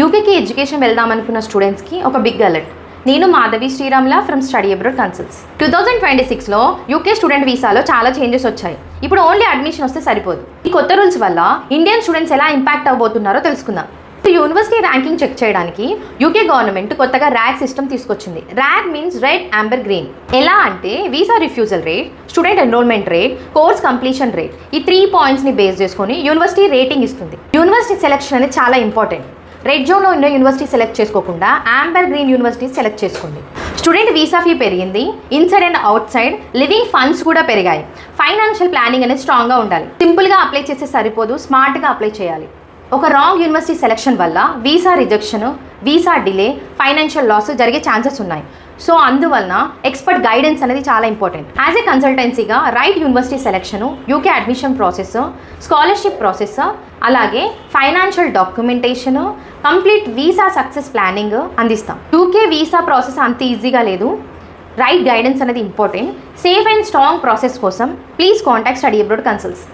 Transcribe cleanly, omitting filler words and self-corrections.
యూకేకి education వెళ్దాం అనుకున్న స్టూడెంట్స్కి ఒక బిగ్ అలర్ట్. నేను మాధవి శ్రీరామ్లా ఫ్రమ్ స్టడీ అబ్రాడ్ కన్సల్ట్స్. 2026లో యూకే స్టూడెంట్ వీసాలో చాలా చేంజెస్ వచ్చాయి. ఇప్పుడు ఓన్లీ అడ్మిషన్ వస్తే సరిపోదు. ఈ కొత్త రూల్స్ వల్ల ఇండియన్ స్టూడెంట్స్ ఎలా ఇంపాక్ట్ అవబోతున్నారో తెలుసుకుందాం. యూనివర్సిటీ ర్యాంకింగ్ చెక్ చేయడానికి యూకే గవర్నమెంట్ కొత్తగా ర్యాక్ సిస్టమ్ తీసుకొచ్చింది. RAG means red, amber, green. ఎలా అంటే visa refusal rate, student enrolment rate, course completion rate, ఈ 3 పాయింట్స్ని బేస్ చేసుకొని యూనివర్సిటీ రేటింగ్ ఇస్తుంది. యూనివర్సిటీ సెలెక్షన్ అనేది చాలా ఇంపార్టెంట్. రెడ్ జోన్లో ఉన్న యూనివర్సిటీ సెలెక్ట్ చేసుకోకుండా అంబర్, గ్రీన్ యూనివర్సిటీ సెలెక్ట్ చేసుకోండి. స్టూడెంట్ వీసా ఫీ పెరిగింది, inside and outside living funds కూడా పెరిగాయి. ఫైనాన్షియల్ ప్లానింగ్ అనేది స్ట్రాంగ్గా ఉండాలి. సింపుల్గా అప్లై చేస్తే సరిపోదు, స్మార్ట్గా అప్లై చేయాలి. ఒక రాంగ్ యూనివర్సిటీ సెలెక్షన్ వల్ల visa rejection, visa delay, financial loss జరిగే ఛాన్సెస్ ఉన్నాయి. సో అందువలన ఎక్స్పర్ట్ గైడెన్స్ అనేది చాలా ఇంపార్టెంట్. యాజ్ ఏ కన్సల్టెన్సీగా right university selection, UK admission process, scholarship process, అలాగే financial documentation, complete visa success planning అందిస్తాం. యూకే వీసా ప్రాసెస్ అంత ఈజీగా లేదు. రైట్ గైడెన్స్ అనేది important. Safe and strong process కోసం please contact study abroad consults.